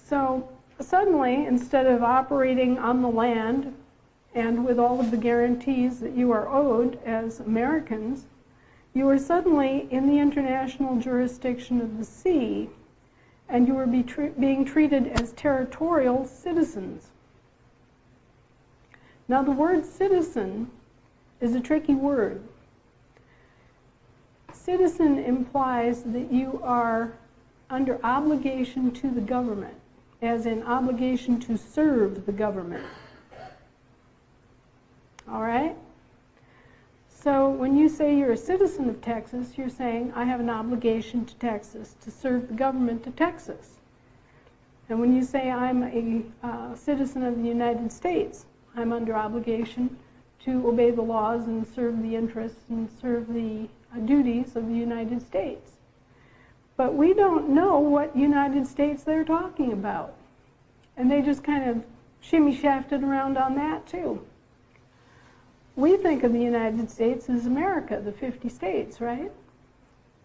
So suddenly, instead of operating on the land and with all of the guarantees that you are owed as Americans, you are suddenly in the international jurisdiction of the sea, and you are being treated as territorial citizens. Now, the word citizen is a tricky word. Citizen implies that you are under obligation to the government, as in obligation to serve the government. All right? So when you say you're a citizen of Texas, you're saying, I have an obligation to Texas to serve the government of Texas. And when you say I'm a citizen of the United States, I'm under obligation to obey the laws and serve the interests and serve the duties of the United States. But we don't know what United States they're talking about. And they just kind of shimmy-shafted around on that too. We think of the United States as America, the 50 states, right?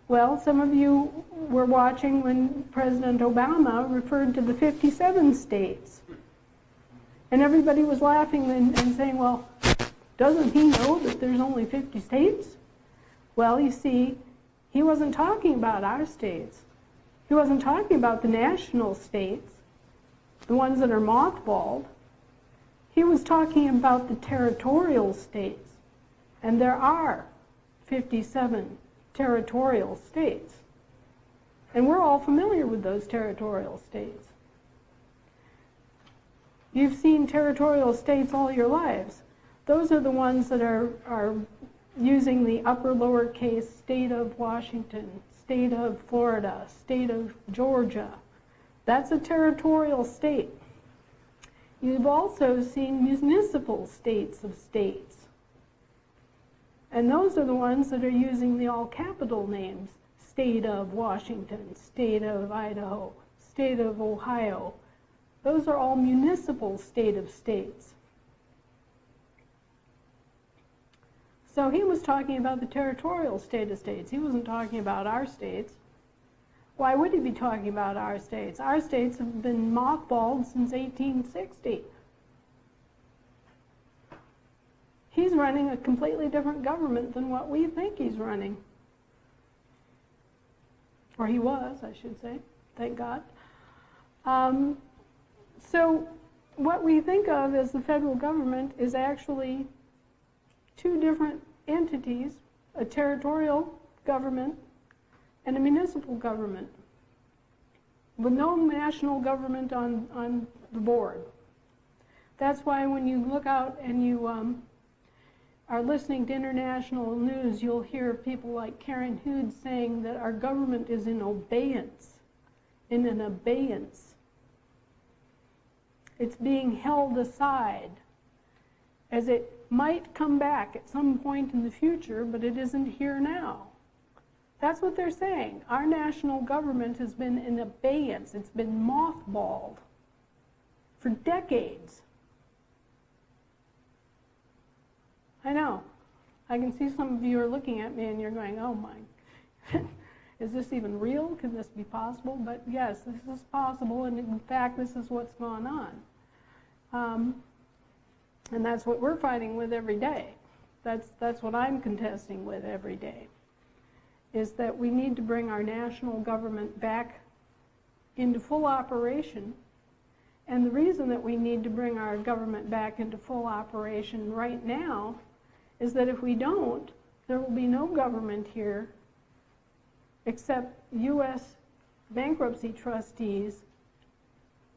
Well, some of you were watching when President Obama referred to the 57 states. And everybody was laughing and saying, well, doesn't he know that there's only 50 states? Well, you see, he wasn't talking about our states. He wasn't talking about the national states, the ones that are mothballed. He was talking about the territorial states. And there are 57 territorial states. And we're all familiar with those territorial states. You've seen territorial states all your lives. Those are the ones that are using the upper lowercase state of Washington, state of Florida, state of Georgia. That's a territorial state. You've also seen municipal states of states. And those are the ones that are using the all capital names, state of Washington, state of Idaho, state of Ohio. Those are all municipal state of states. So he was talking about the territorial state of states. He wasn't talking about our states. Why would he be talking about our states? Our states have been mothballed since 1860. He's running a completely different government than what we think he's running. Or he was, I should say. Thank God. So what we think of as the federal government is actually two different entities, a territorial government and a municipal government, with no national government on the board. That's why when you look out and you are listening to international news, you'll hear people like Karen Hood saying that our government is in abeyance, in an abeyance. It's being held aside as it might come back at some point in the future, but it isn't here now. That's what they're saying. Our national government has been in abeyance. It's been mothballed for decades. I know. I can see some of you are looking at me and you're going, oh my, is this even real? Can this be possible? But yes, this is possible, and in fact, this is what's going on. And that's what we're fighting with every day. That's what I'm contesting with every day, is that we need to bring our national government back into full operation. And the reason that we need to bring our government back into full operation right now is that if we don't, there will be no government here except U.S. bankruptcy trustees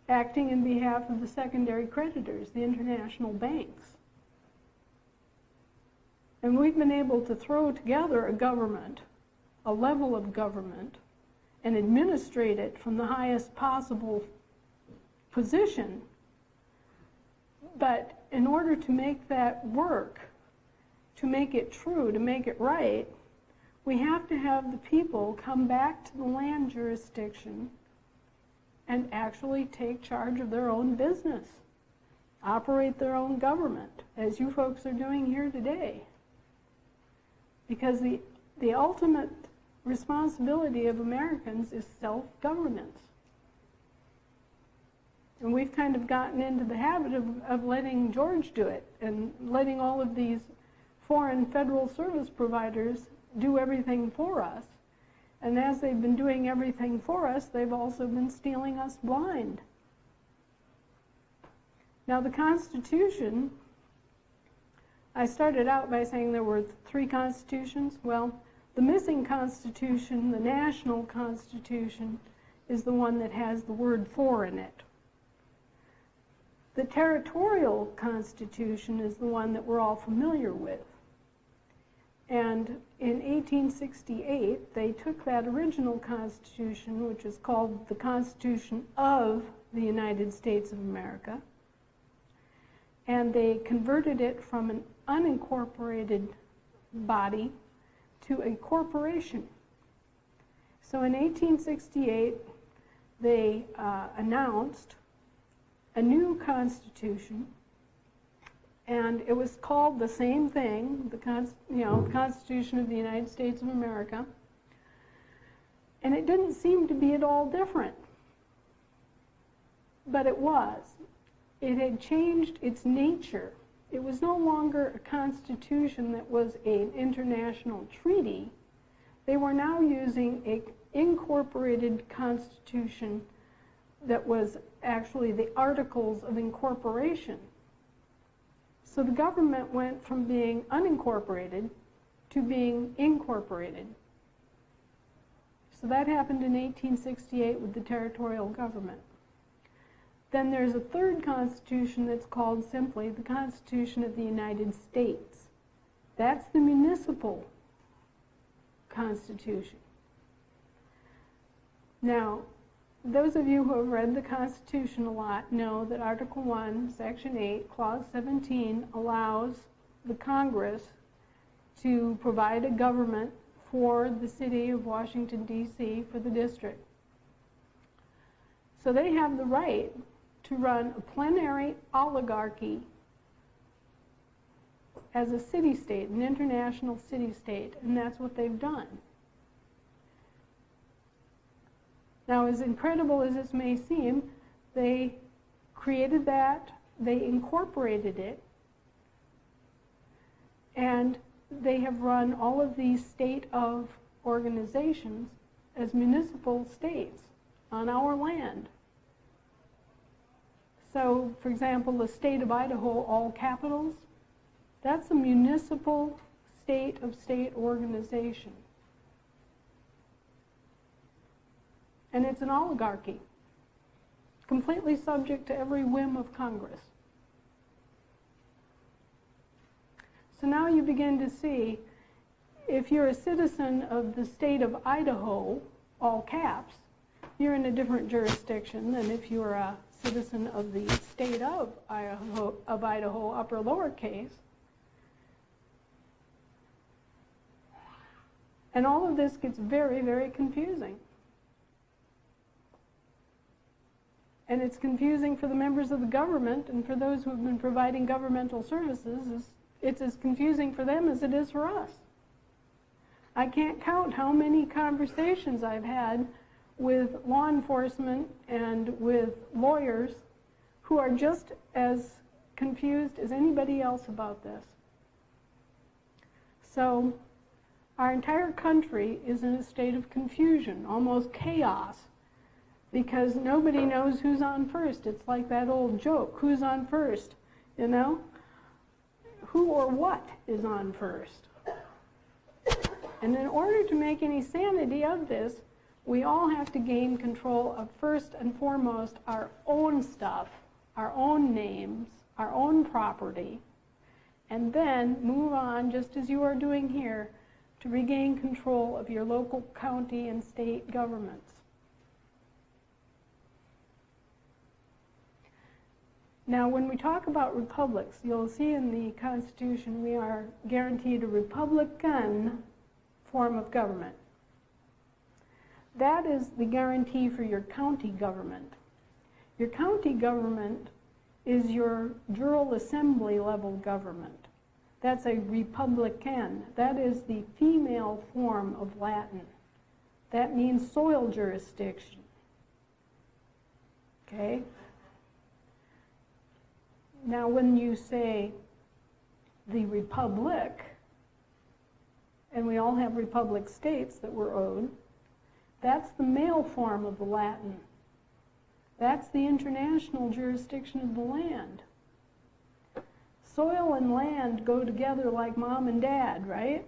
acting in behalf of the secondary creditors, the international banks. And we've been able to throw together a government, a level of government, and administrate it from the highest possible position. But in order to make that work, to make it true, to make it right, we have to have the people come back to the land jurisdiction and actually take charge of their own business, operate their own government, as you folks are doing here today. Because the ultimate responsibility of Americans is self-governance. And we've kind of gotten into the habit of letting George do it and letting all of these foreign federal service providers do everything for us. And as they've been doing everything for us, they've also been stealing us blind. Now the Constitution, I started out by saying there were 3 constitutions. Well, the missing constitution, the national constitution, is the one that has the word "for" in it. The territorial constitution is the one that we're all familiar with. And in 1868, they took that original constitution, which is called the Constitution of the United States of America, and they converted it from an unincorporated body to a corporation. So in 1868, they announced a new constitution, and it was called the same thing, the Constitution of the United States of America, and it didn't seem to be at all different, but it was. It had changed its nature. It was no longer a constitution that was an international treaty. They were now using an incorporated constitution that was actually the Articles of Incorporation. So the government went from being unincorporated to being incorporated. So that happened in 1868 with the territorial government. Then there's a third constitution that's called simply the Constitution of the United States. That's the municipal constitution. Now, those of you who have read the Constitution a lot know that Article 1, Section 8, Clause 17 allows the Congress to provide a government for the city of Washington, D.C., for the district. So they have the right to run a plenary oligarchy as a city-state, an international city-state, and that's what they've done. Now, as incredible as this may seem, they created that, they incorporated it, and they have run all of these state-of organizations as municipal states on our land. So, for example, the state of Idaho, all capitals, that's a municipal state-of-state organization. And it's an oligarchy, completely subject to every whim of Congress. So now you begin to see, if you're a citizen of the state of Idaho, all caps, you're in a different jurisdiction than if you're a citizen of the state of Idaho, upper lowercase. And all of this gets very, very confusing. And it's confusing for the members of the government, and for those who have been providing governmental services, it's as confusing for them as it is for us. I can't count how many conversations I've had with law enforcement and with lawyers who are just as confused as anybody else about this. So our entire country is in a state of confusion, almost chaos, because nobody knows who's on first. It's like that old joke, who's on first, you know? Who or what is on first? And in order to make any sanity of this, we all have to gain control of, first and foremost, our own stuff, our own names, our own property, and then move on, just as you are doing here, to regain control of your local county and state governments. Now, when we talk about republics, you'll see in the Constitution we are guaranteed a republican form of government. That is the guarantee for your county government. Your county government is your General Assembly level government. That's a republican. That is the female form of Latin. That means soil jurisdiction. Okay? Now, when you say the republic, and we all have republic states that we're owed, that's the male form of the Latin. That's the international jurisdiction of the land. Soil and land go together like mom and dad, right?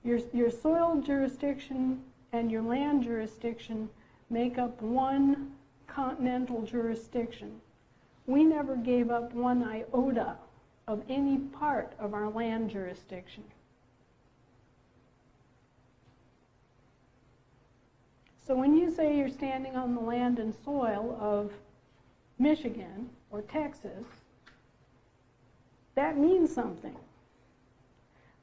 Your soil jurisdiction and your land jurisdiction make up one continental jurisdiction. We never gave up one iota of any part of our land jurisdiction. So when you say you're standing on the land and soil of Michigan or Texas, that means something.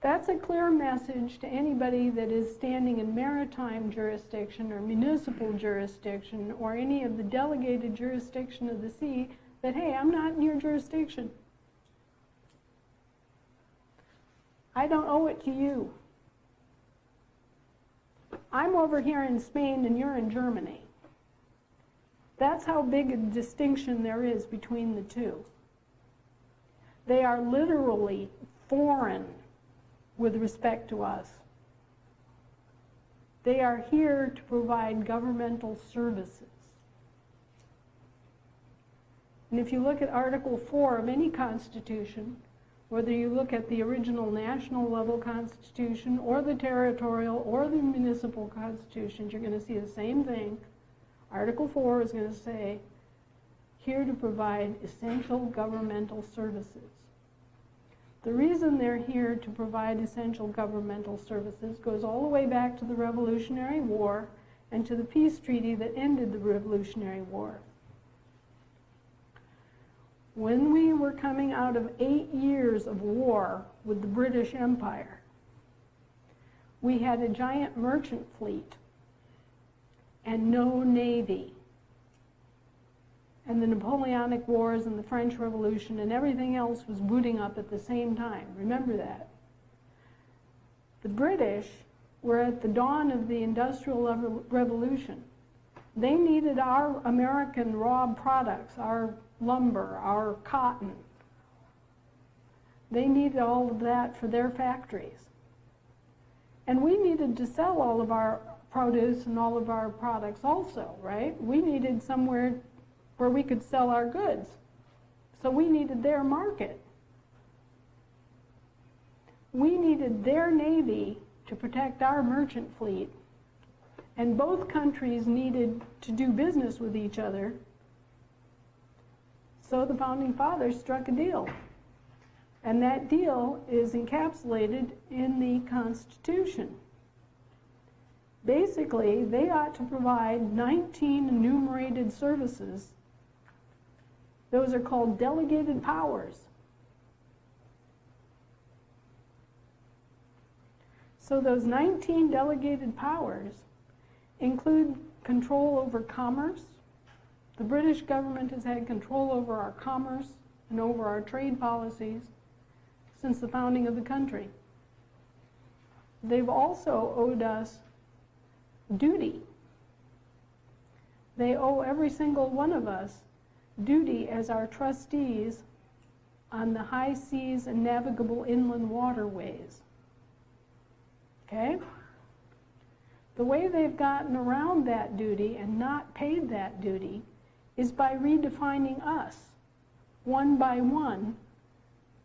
That's a clear message to anybody that is standing in maritime jurisdiction or municipal jurisdiction or any of the delegated jurisdiction of the sea that, hey, I'm not in your jurisdiction. I don't owe it to you. I'm over here in Spain and you're in Germany. That's how big a distinction there is between the two. They are literally foreign with respect to us. They are here to provide governmental services. And if you look at Article 4 of any constitution, whether you look at the original national level constitution or the territorial or the municipal constitutions, you're going to see the same thing. Article 4 is going to say, here to provide essential governmental services. The reason they're here to provide essential governmental services goes all the way back to the Revolutionary War and to the peace treaty that ended the Revolutionary War. When we were coming out of 8 years of war with the British Empire, we had a giant merchant fleet and no navy. And the Napoleonic Wars and the French Revolution and everything else was booting up at the same time. Remember that. The British were at the dawn of the Industrial Revolution. They needed our American raw products, our lumber, our cotton. They needed all of that for their factories. And we needed to sell all of our produce and all of our products also, right? We needed somewhere where we could sell our goods. So we needed their market. We needed their navy to protect our merchant fleet. And both countries needed to do business with each other. So the Founding Fathers struck a deal. And that deal is encapsulated in the Constitution. Basically, they ought to provide 19 enumerated services. Those are called delegated powers. So those 19 delegated powers include control over commerce. The British government has had control over our commerce and over our trade policies since the founding of the country. They've also owed us duty. They owe every single one of us duty as our trustees on the high seas and navigable inland waterways. Okay? The way they've gotten around that duty and not paid that duty is by redefining us, one by one,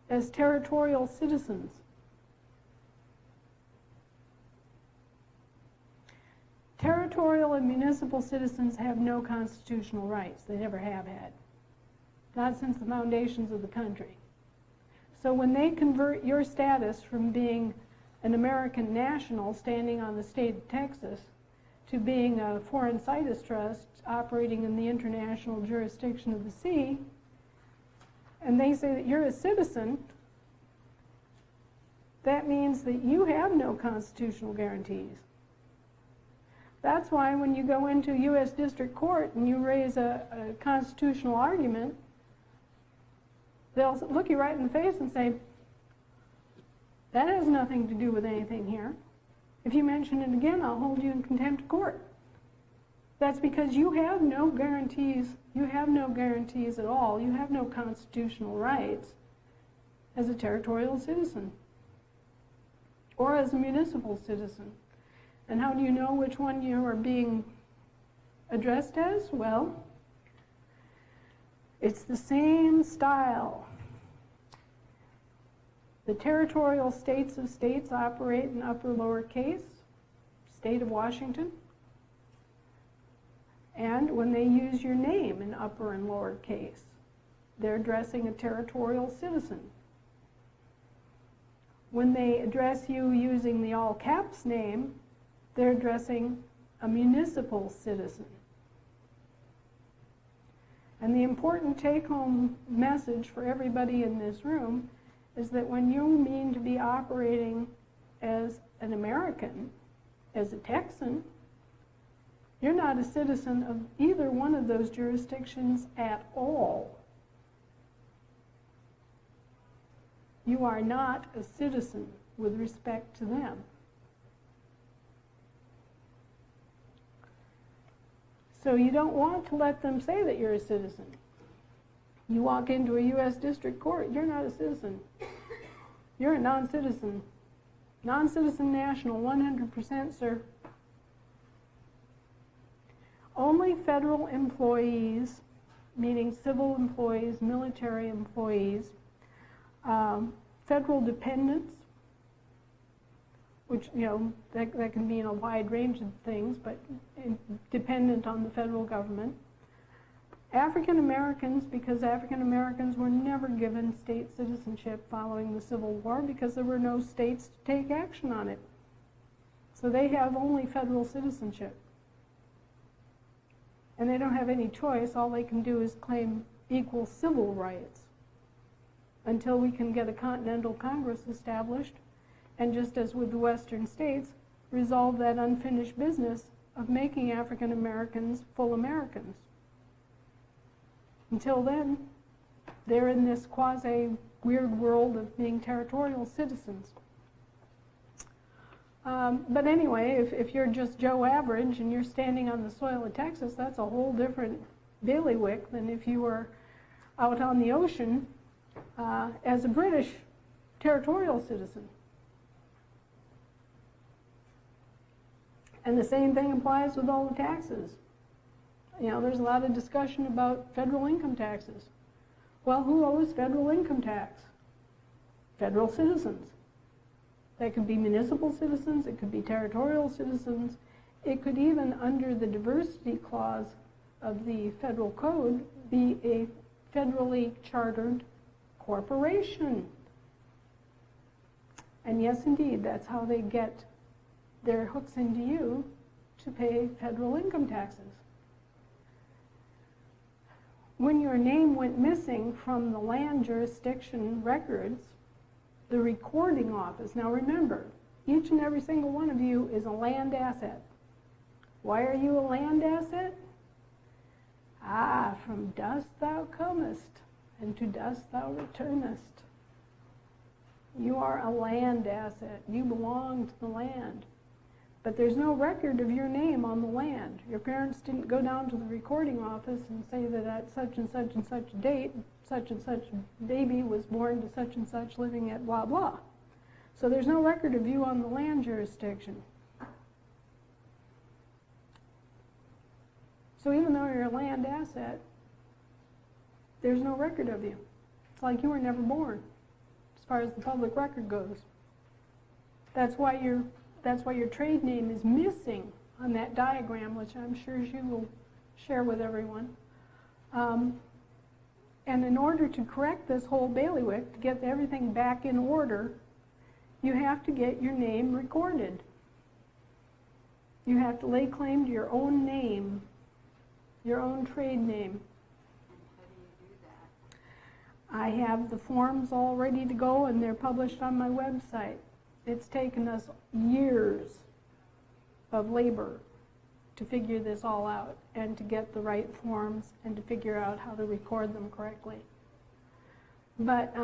as territorial citizens. Territorial and municipal citizens have no constitutional rights. They never have had. Not since the foundations of the country. So when they convert your status from being an American national standing on the state of Texas to being a foreign situs trust operating in the international jurisdiction of the sea, and they say that you're a citizen, that means that you have no constitutional guarantees. That's why when you go into U.S. District Court and you raise a constitutional argument, they'll look you right in the face and say, that has nothing to do with anything here. If you mention it again, I'll hold you in contempt of court. That's because you have no guarantees. You have no guarantees at all. You have no constitutional rights as a territorial citizen or as a municipal citizen. And how do you know which one you are being addressed as? Well, it's the same style. The territorial states of states operate in upper lowercase, state of Washington. And when they use your name in upper and lower case, they're addressing a territorial citizen. When they address you using the all caps name, they're addressing a municipal citizen. And the important take-home message for everybody in this room is that when you mean to be operating as an American, as a Texan, you're not a citizen of either one of those jurisdictions at all. You are not a citizen with respect to them. So you don't want to let them say that you're a citizen. You walk into a U.S. District Court, you're not a citizen. You're a non-citizen. Non-citizen national, 100%, sir. Only federal employees, meaning civil employees, military employees, federal dependents, which, you know, that can mean a wide range of things, but dependent on the federal government. African Americans, because African Americans were never given state citizenship following the Civil War because there were no states to take action on it. So they have only federal citizenship. And they don't have any choice. All they can do is claim equal civil rights until we can get a Continental Congress established, and just as with the Western states, resolve that unfinished business of making African Americans full Americans. Until then, they're in this quasi-weird world of being territorial citizens. But anyway, if you're just Joe Average and you're standing on the soil of Texas, that's a whole different bailiwick than if you were out on the ocean as a British territorial citizen. And the same thing applies with all the taxes. You know, there's a lot of discussion about federal income taxes. Well, who owes federal income tax? Federal citizens. That could be municipal citizens, it could be territorial citizens, it could even, under the diversity clause of the federal code, be a federally chartered corporation. And yes, indeed, that's how they get their hooks into you to pay federal income taxes. When your name went missing from the land jurisdiction records, the recording office, now remember, each and every single one of you is a land asset. Why are you a land asset? Ah, from dust thou comest, and to dust thou returnest. You are a land asset. You belong to the land. But there's no record of your name on the land. Your parents didn't go down to the recording office and say that at such and such date, such and such baby was born to such and such living at blah blah. So there's no record of you on the land jurisdiction. So even though you're a land asset, there's no record of you. It's like you were never born, as far as the public record goes. That's why your trade name is missing on that diagram, which I'm sure you will share with everyone. And in order to correct this whole bailiwick, to get everything back in order, you have to get your name recorded. You have to lay claim to your own name, your own trade name. How do you do that? I have the forms all ready to go, and they're published on my website. It's taken us years of labor to figure this all out and to get the right forms and to figure out how to record them correctly. But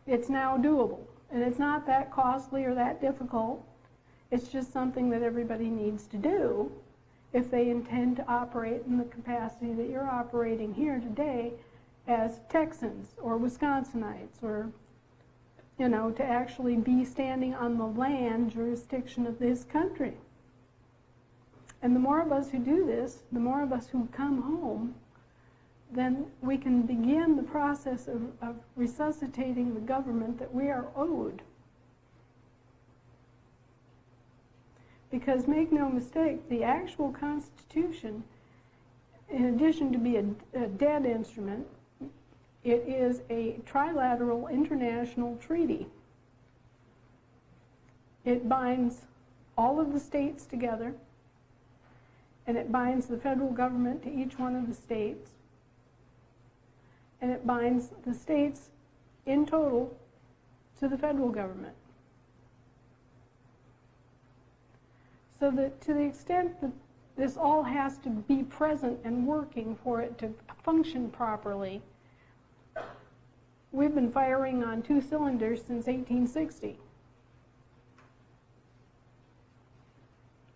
it's now doable, and it's not that costly or that difficult. It's just something that everybody needs to do if they intend to operate in the capacity that you're operating here today as Texans or Wisconsinites, or, you know, to actually be standing on the land jurisdiction of this country. And the more of us who do this, the more of us who come home, then we can begin the process of resuscitating the government that we are owed. Because make no mistake, the actual Constitution, in addition to be a dead instrument, it is a trilateral international treaty. It binds all of the states together, and it binds the federal government to each one of the states, and it binds the states in total to the federal government. So that to the extent that this all has to be present and working for it to function properly, we've been firing on 2 cylinders since 1860.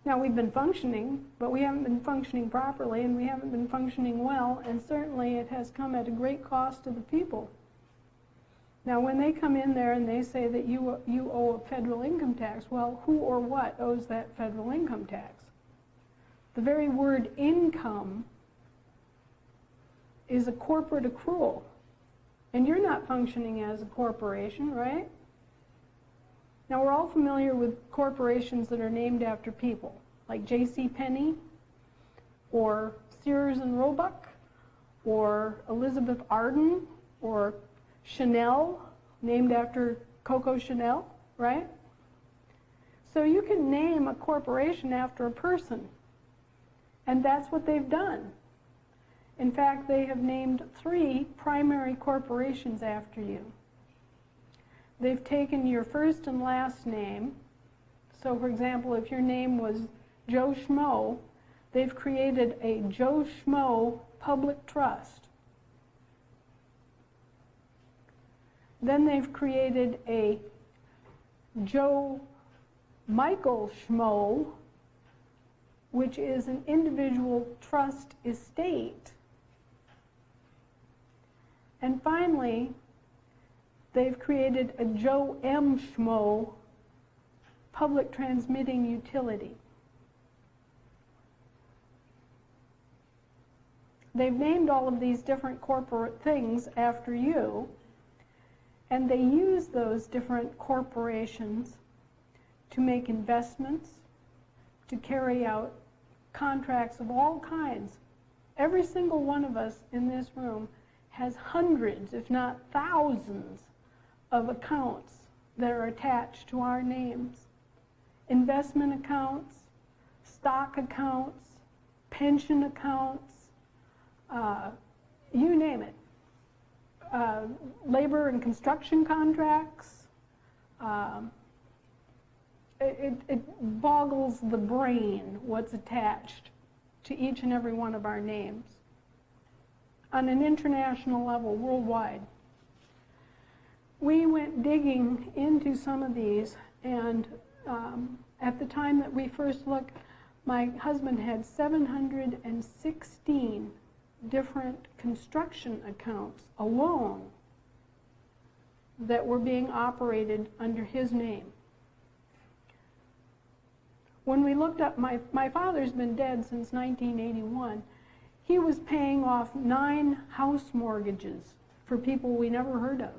Now, we've been functioning, but we haven't been functioning properly, and we haven't been functioning well, and certainly it has come at a great cost to the people. Now, when they come in there and they say that you owe a federal income tax, well, who or what owes that federal income tax? The very word income is a corporate accrual, and you're not functioning as a corporation, right? Now, we're all familiar with corporations that are named after people, like J.C. Penney, or Sears and Roebuck, or Elizabeth Arden, or Chanel, named after Coco Chanel, right? So you can name a corporation after a person, and that's what they've done. In fact, they have named 3 primary corporations after you. They've taken your first and last name. So, for example, if your name was Joe Schmo, they've created a Joe Schmo Public Trust. Then they've created a Joe Michael Schmo, which is an individual trust estate. And finally, they've created a Joe M. Schmo public transmitting utility. They've named all of these different corporate things after you, and they use those different corporations to make investments, to carry out contracts of all kinds. Every single one of us in this room has hundreds, if not thousands, of accounts that are attached to our names. Investment accounts, stock accounts, pension accounts, you name it. Labor and construction contracts. It boggles the brain what's attached to each and every one of our names on an international level, worldwide. We went digging into some of these, and at the time that we first looked, my husband had 716 different construction accounts alone that were being operated under his name. When we looked up, my father's been dead since 1981. He was paying off 9 house mortgages for people we never heard of.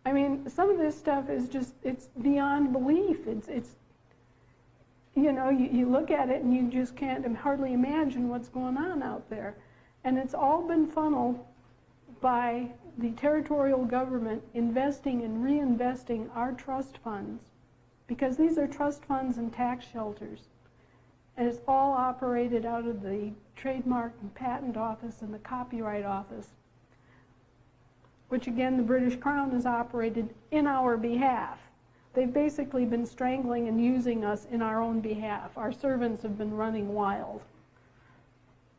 I mean, some of this stuff is just, it's beyond belief. It's you know, you look at it and you just can't hardly imagine what's going on out there. And it's all been funneled by the territorial government investing and reinvesting our trust funds, because these are trust funds and tax shelters. And it's all operated out of the Trademark and Patent Office and the Copyright Office, which again the British Crown has operated in our behalf. They've basically been strangling and using us in our own behalf. Our servants have been running wild.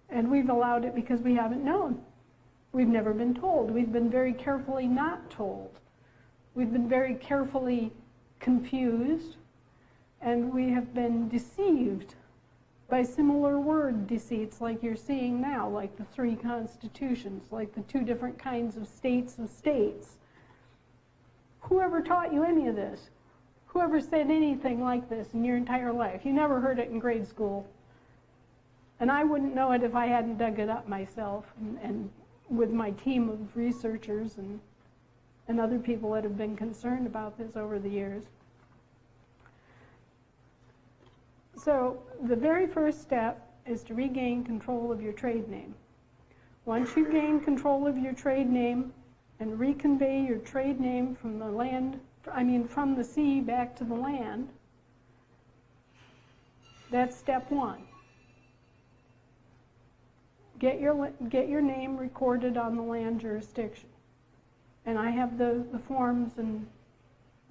And we've allowed it because we haven't known. We've never been told. We've been very carefully not told. We've been very carefully confused. And we have been deceived by similar word deceits like you're seeing now, like the 3 constitutions, like the 2 different kinds of states. Whoever taught you any of this? Whoever said anything like this in your entire life? You never heard it in grade school. And I wouldn't know it if I hadn't dug it up myself and with my team of researchers and other people that have been concerned about this over the years. So the very first step is to regain control of your trade name. Once you gain control of your trade name and reconvey your trade name from the land, from the sea back to the land, that's step 1. Get your name recorded on the land jurisdiction. And I have the forms and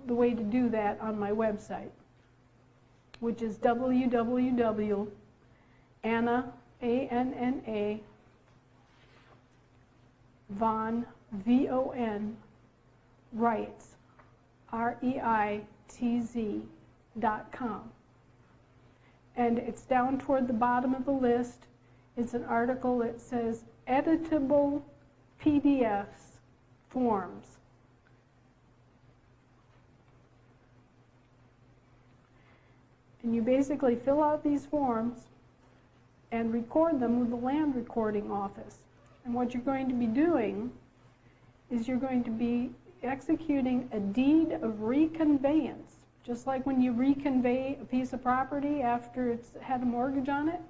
the way to do that on my website, which is www.anna, A-N-N-A, von, V-O-N, Reitz, REITZ.com. And it's down toward the bottom of the list. It's an article that says editable PDFs forms. And you basically fill out these forms and record them with the land recording office. And what you're going to be doing is you're going to be executing a deed of reconveyance, just like when you reconvey a piece of property after it's had a mortgage on it.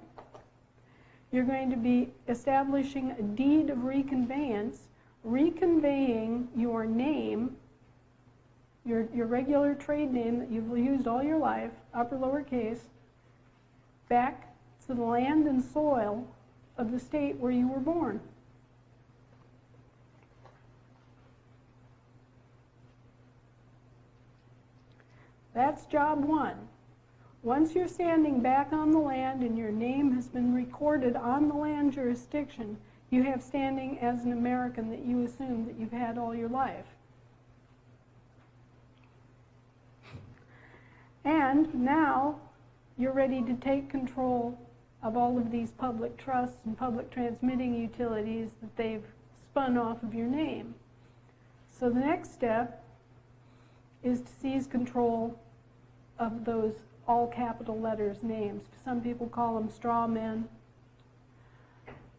You're going to be establishing a deed of reconveyance, reconveying your name, your regular trade name that you've used all your life, upper lowercase, back to the land and soil of the state where you were born. That's job 1. Once you're standing back on the land and your name has been recorded on the land jurisdiction, you have standing as an American that you assume that you've had all your life. And now you're ready to take control of all of these public trusts and public transmitting utilities that they've spun off of your name. So the next step is to seize control of those all capital letters names. Some people call them straw men.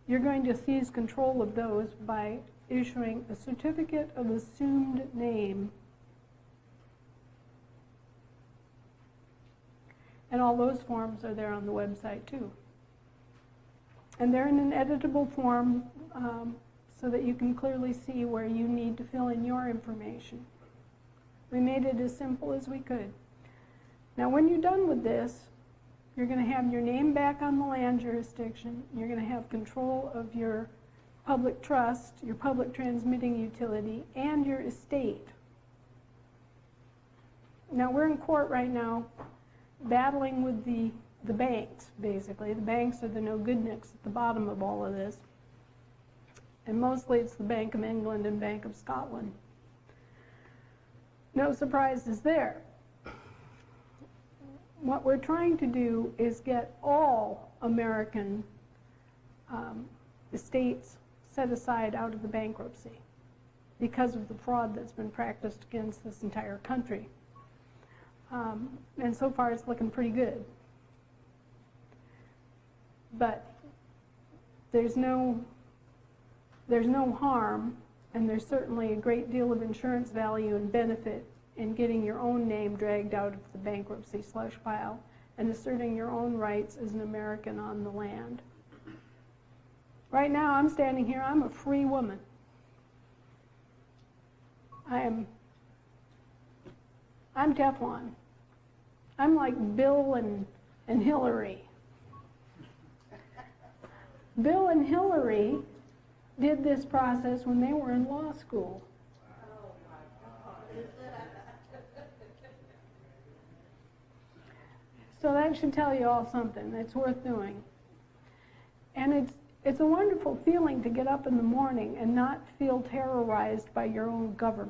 You're going to seize control of those by issuing a certificate of assumed name. And all those forms are there on the website too. And they're in an editable form so that you can clearly see where you need to fill in your information. We made it as simple as we could. Now when you're done with this, you're going to have your name back on the land jurisdiction. You're going to have control of your public trust, your public transmitting utility, and your estate. Now we're in court right now battling with the banks, basically. The banks are the no-good-nicks at the bottom of all of this. And mostly it's the Bank of England and Bank of Scotland. No surprises there. What we're trying to do is get all American estates set aside out of the bankruptcy because of the fraud that's been practiced against this entire country. And so far it's looking pretty good. But there's no harm, and there's certainly a great deal of insurance value and benefit in getting your own name dragged out of the bankruptcy slush pile and asserting your own rights as an American on the land. Right now I'm standing here, I'm a free woman. I'm Teflon. I'm like Bill and Hillary. Bill and Hillary did this process when they were in law school. So that should tell you all something that's worth doing. And it's a wonderful feeling to get up in the morning and not feel terrorized by your own government.